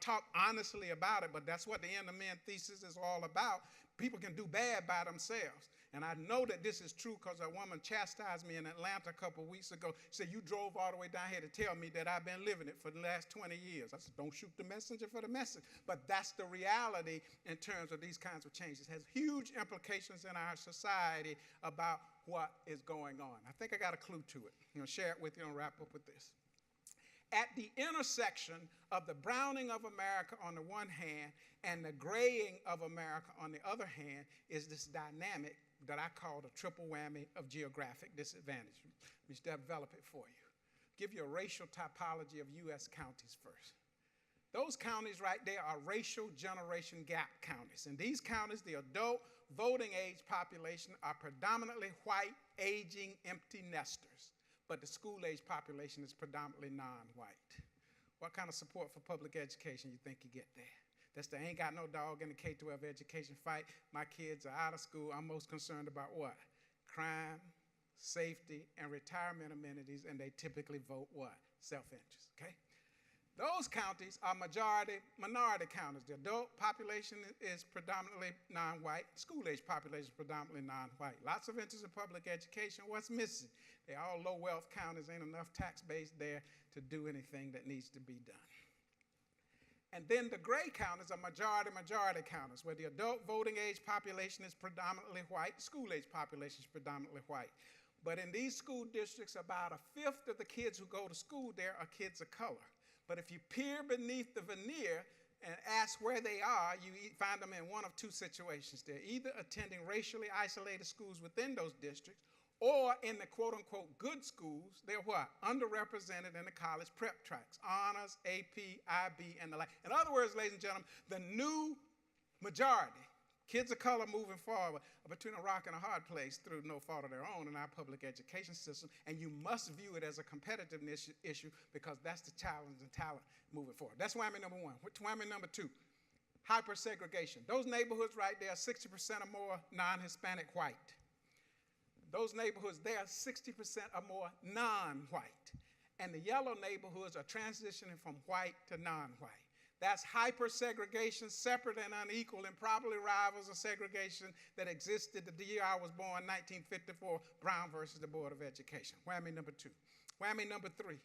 talk honestly about it, but that's what the End of Men thesis is all about. People can do bad by themselves. And I know that this is true because a woman chastised me in Atlanta a couple of weeks ago. She said, you drove all the way down here to tell me that I've been living it for the last 20 years. I said, don't shoot the messenger for the message. But that's the reality in terms of these kinds of changes. It has huge implications in our society about what is going on. I think I got a clue to it. I'm going to share it with you and wrap up with this. At the intersection of the browning of America on the one hand and the graying of America on the other hand is this dynamic that I call the triple whammy of geographic disadvantage. Let me develop it for you. Give you a racial typology of U.S. counties first. Those counties right there are racial generation gap counties. In these counties, the adult voting age population are predominantly white, aging, empty nesters. But the school-age population is predominantly non-white. What kind of support for public education you think you get there? That's the ain't got no dog in the K-12 education fight. My kids are out of school. I'm most concerned about what? Crime, safety, and retirement amenities, and they typically vote what? Self-interest, okay? Those counties are minority counties. The adult population is predominantly non-white. School-age population is predominantly non-white. Lots of interest in public education. What's missing? They're all low-wealth counties. Ain't enough tax base there to do anything that needs to be done. And then the gray counties are majority counties, where the adult voting age population is predominantly white, school-age population is predominantly white. But in these school districts, about a fifth of the kids who go to school there are kids of color. But if you peer beneath the veneer and ask where they are, you find them in one of two situations. They're either attending racially isolated schools within those districts, or in the quote-unquote good schools, they're what? Underrepresented in the college prep tracks, honors, AP, IB, and the like. In other words, ladies and gentlemen, the new majority, kids of color moving forward, are between a rock and a hard place through no fault of their own in our public education system, and you must view it as a competitiveness issue because that's the challenge and talent moving forward. That's whammy number one. Whammy number two, hyper-segregation. Those neighborhoods right there, 60% or more non-Hispanic white. Those neighborhoods there, 60% or more non-white. And the yellow neighborhoods are transitioning from white to non-white. That's hyper-segregation, separate and unequal, and probably rivals of segregation that existed the year I was born, 1954, Brown versus the Board of Education. Whammy number two. Whammy number three,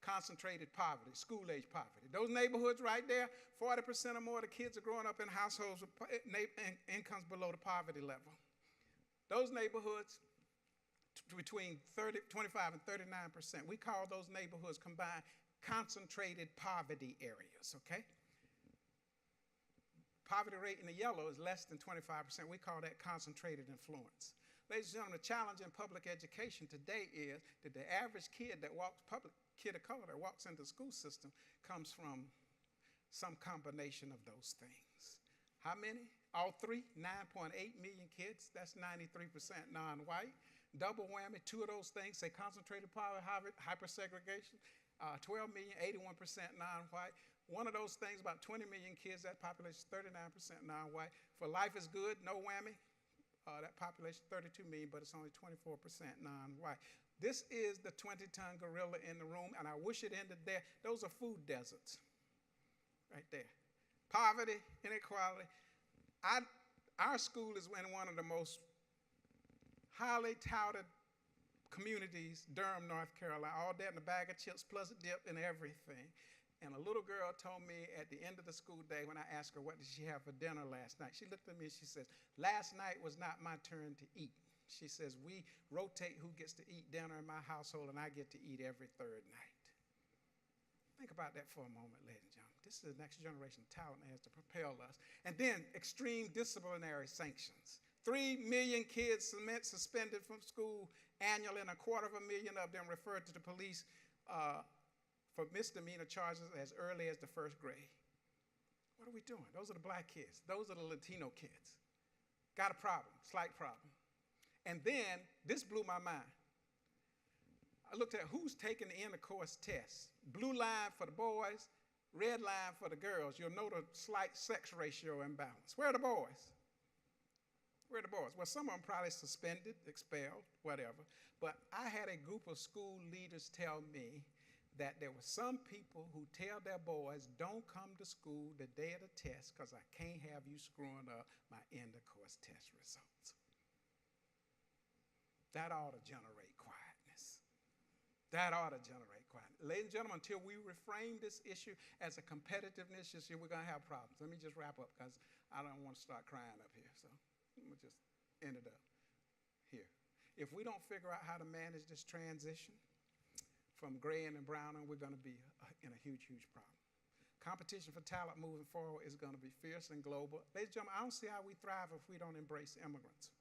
concentrated poverty, school-age poverty. Those neighborhoods right there, 40% or more of the kids are growing up in households with incomes below the poverty level. Those neighborhoods, between 25 and 39%, we call those neighborhoods combined concentrated poverty areas, okay? Poverty rate in the yellow is less than 25%. We call that concentrated influence. Ladies and gentlemen, the challenge in public education today is that the average kid of color that walks into the school system comes from some combination of those things. How many? All three, 9.8 million kids, that's 93% non-white. Double whammy, two of those things, say concentrated poverty, hyper-segregation, 12 million, 81% non-white. One of those things, about 20 million kids, that population is 39% non-white. For life is good, no whammy, that population 32 million, but it's only 24% non-white. This is the 20-ton gorilla in the room, and I wish it ended there. Those are food deserts right there. Poverty, inequality. Our school is in one of the most highly touted communities, Durham, North Carolina, all that in a bag of chips plus a dip and everything. And a little girl told me at the end of the school day when I asked her what did she have for dinner last night, she looked at me and she says, last night was not my turn to eat. She says, we rotate who gets to eat dinner in my household and I get to eat every third night. Think about that for a moment, ladies and gentlemen. this is the next generation of talent that has to propel us. And then extreme disciplinary sanctions. 3 million kids suspended from school annually, and 250,000 of them referred to the police for misdemeanor charges as early as the first grade. What are we doing? Those are the black kids. Those are the Latino kids. Got a problem, slight problem. And then, this blew my mind. I looked at who's taking the end-of-course tests. Blue line for the boys, red line for the girls. You'll note a slight sex ratio imbalance. Where are the boys? Where are the boys? Well, some of them probably suspended, expelled, whatever. But I had a group of school leaders tell me that there were some people who tell their boys, don't come to school the day of the test because I can't have you screwing up my end-of-course test results. That ought to generate quietness. That ought to generate quietness. Ladies and gentlemen, until we reframe this issue as a competitiveness issue, we're going to have problems. Let me just wrap up because I don't want to start crying up here. So we'll just end it up here. If we don't figure out how to manage this transition from graying and browning, we're going to be in a huge, huge problem. Competition for talent moving forward is going to be fierce and global. Ladies and gentlemen, I don't see how we thrive if we don't embrace immigrants.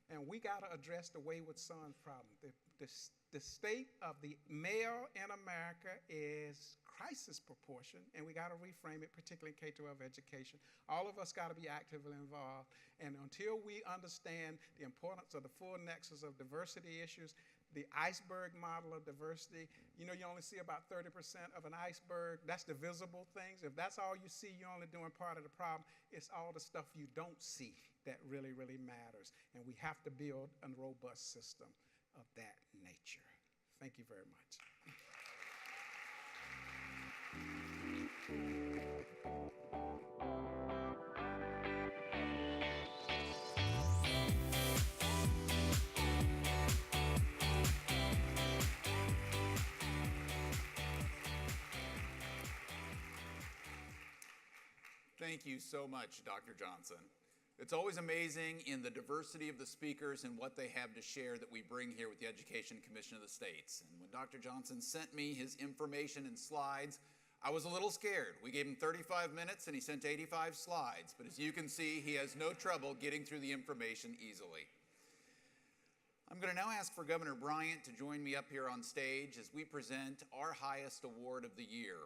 And we got to address the wayward sons problem. The state of the male in America is crisis proportion, and we got to reframe it, particularly in K-12 education. All of us got to be actively involved, and until we understand the importance of the full nexus of diversity issues, the iceberg model of diversity, you know, you only see about 30% of an iceberg. That's the visible things. If that's all you see, you're only doing part of the problem. It's all the stuff you don't see that really, really matters, and we have to build a robust system of that nature. Thank you very much. Thank you so much, Dr. Johnson. It's always amazing in the diversity of the speakers and what they have to share that we bring here with the Education Commission of the States. And when Dr. Johnson sent me his information and slides, I was a little scared. We gave him 35 minutes and he sent 85 slides. But as you can see, he has no trouble getting through the information easily. I'm going to now ask for Governor Bryant to join me up here on stage as we present our highest award of the year.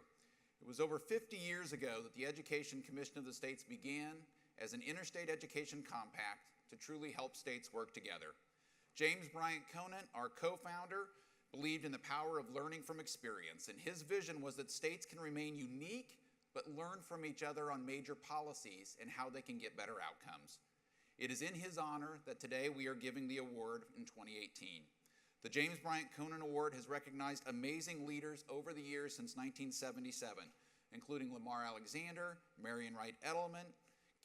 It was over 50 years ago that the Education Commission of the States began as an interstate education compact to truly help states work together. James Bryant Conant, our co-founder, believed in the power of learning from experience, and his vision was that states can remain unique but learn from each other on major policies and how they can get better outcomes. It is in his honor that today we are giving the award in 2018. The James Bryant Conant Award has recognized amazing leaders over the years since 1977, including Lamar Alexander, Marian Wright Edelman,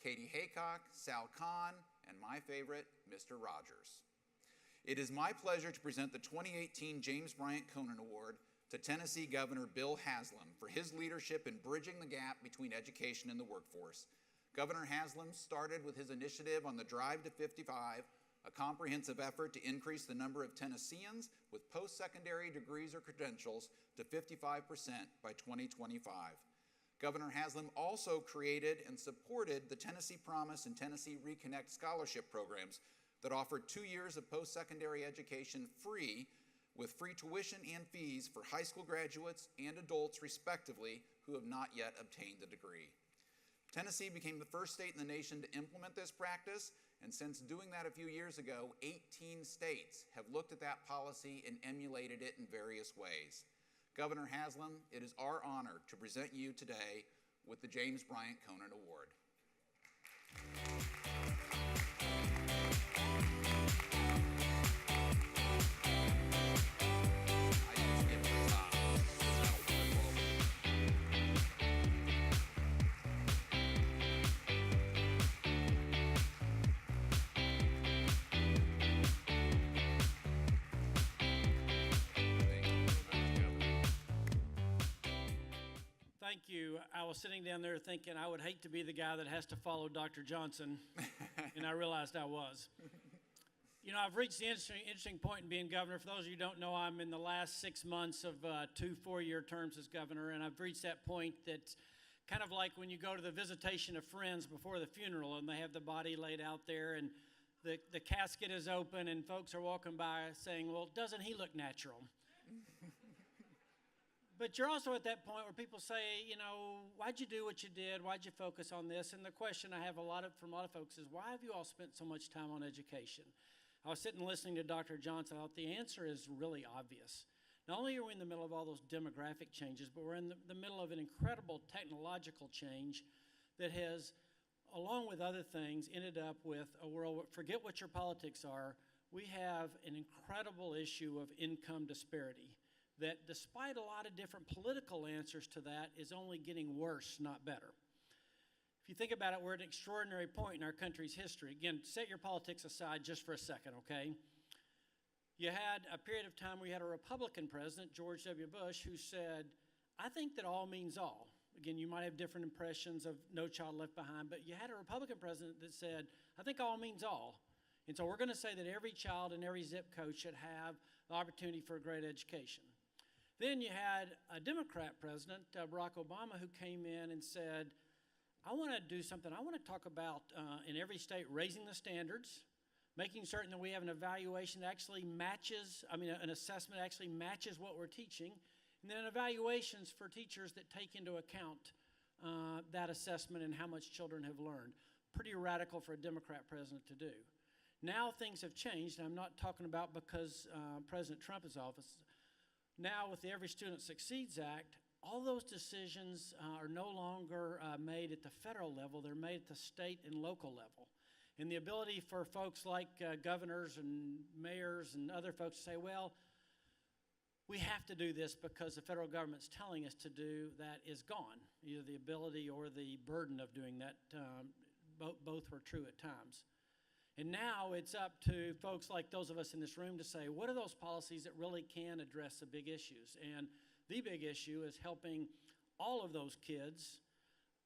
Katie Haycock, Sal Khan, and my favorite, Mr. Rogers. It is my pleasure to present the 2018 James Bryant Conant Award to Tennessee Governor Bill Haslam for his leadership in bridging the gap between education and the workforce. Governor Haslam started with his initiative on the Drive to 55, a comprehensive effort to increase the number of Tennesseans with post-secondary degrees or credentials to 55% by 2025. Governor Haslam also created and supported the Tennessee Promise and Tennessee Reconnect scholarship programs that offered 2 years of post-secondary education free, with free tuition and fees for high school graduates and adults, respectively, who have not yet obtained a degree. Tennessee became the first state in the nation to implement this practice, and since doing that a few years ago, 18 states have looked at that policy and emulated it in various ways. Governor Haslam, it is our honor to present you today with the James Bryant Conant Award. Thank you. I was sitting down there thinking I would hate to be the guy that has to follow Dr. Johnson, and I realized I was. You know, I've reached the interesting point in being governor. For those of you who don't know, I'm in the last 6 months of 2 4-year terms as governor, and I've reached that point that kind of like when you go to the visitation of friends before the funeral and they have the body laid out there and the casket is open and folks are walking by saying, well, doesn't he look natural? But you're also at that point where people say, you know, why'd you do what you did? Why'd you focus on this? And the question I have from a lot of folks is, why have you all spent so much time on education? I was sitting listening to Dr. Johnson. I thought the answer is really obvious. Not only are we in the middle of all those demographic changes, but we're in the middle of an incredible technological change that has, along with other things, ended up with a world, forget what your politics are, we have an incredible issue of income disparity that, despite a lot of different political answers to that, is only getting worse, not better. If you think about it, we're at an extraordinary point in our country's history. Again, set your politics aside just for a second, okay? You had a period of time where you had a Republican president, George W. Bush, who said, I think that all means all. Again, you might have different impressions of No Child Left Behind, but you had a Republican president that said, I think all means all. And so we're going to say that every child in every zip code should have the opportunity for a great education. Then you had a Democrat president, Barack Obama, who came in and said, I want to do something. I want to talk about, in every state, raising the standards, making certain that we have an evaluation that actually matches, an assessment that actually matches what we're teaching, and then evaluations for teachers that take into account that assessment and how much children have learned. Pretty radical for a Democrat president to do. Now things have changed, and I'm not talking about because President Trump is in office. Now with the Every Student Succeeds Act, all those decisions are no longer made at the federal level. They're made at the state and local level. And the ability for folks like governors and mayors and other folks to say, well, we have to do this because the federal government's telling us to do that is gone. Either the ability or the burden of doing that, both were true at times. And now it's up to folks like those of us in this room to say, what are those policies that really can address the big issues? And the big issue is helping all of those kids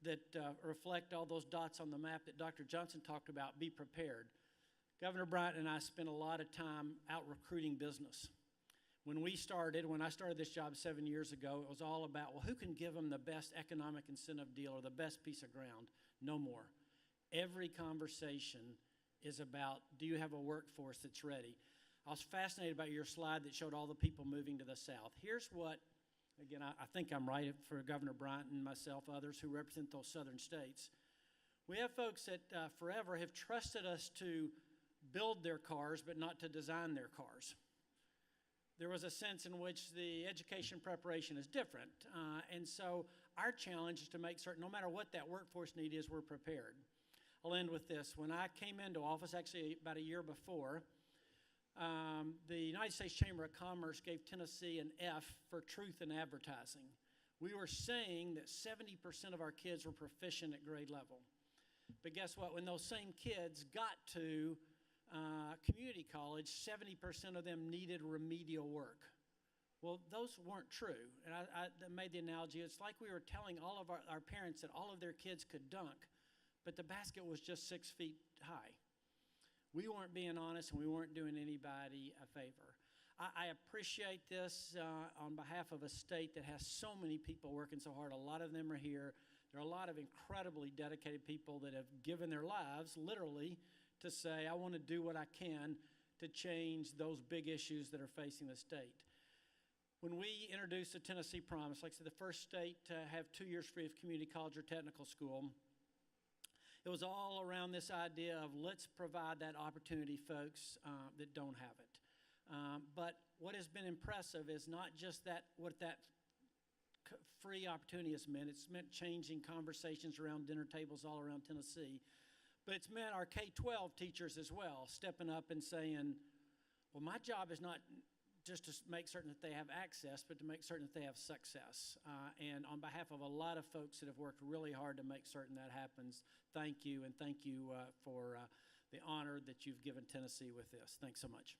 that reflect all those dots on the map that Dr. Johnson talked about be prepared. Governor Bryant and I spent a lot of time out recruiting business. When I started this job 7 years ago, it was all about, well, who can give them the best economic incentive deal or the best piece of ground? No more. Every conversation is about, do you have a workforce that's ready? I was fascinated by your slide that showed all the people moving to the South. Here's what, again, I think I'm right for Governor Bryant and myself, others who represent those southern states. We have folks that forever have trusted us to build their cars, but not to design their cars. There was a sense in which the education preparation is different. And so our challenge is to make certain, no matter what that workforce need is, we're prepared. I'll end with this. When I came into office, actually about a year before, the United States Chamber of Commerce gave Tennessee an F for truth in advertising. We were saying that 70% of our kids were proficient at grade level. But guess what? When those same kids got to community college, 70% of them needed remedial work. Well, those weren't true. And I made the analogy, it's like we were telling all of our parents that all of their kids could dunk, but the basket was just 6 feet high. We weren't being honest, and we weren't doing anybody a favor. I appreciate this on behalf of a state that has so many people working so hard. A lot of them are here. There are a lot of incredibly dedicated people that have given their lives, literally, to say, I want to do what I can to change those big issues that are facing the state. When we introduced the Tennessee Promise, like I said, the first state to have 2 years free of community college or technical school, it was all around this idea of let's provide that opportunity, folks, that don't have it. But what has been impressive is not just what that free opportunity has meant. It's meant changing conversations around dinner tables all around Tennessee. But it's meant our K-12 teachers as well, stepping up and saying, well, my job is not just to make certain that they have access, but to make certain that they have success. And on behalf of a lot of folks that have worked really hard to make certain that happens, thank you, and thank you for the honor that you've given Tennessee with this. Thanks so much.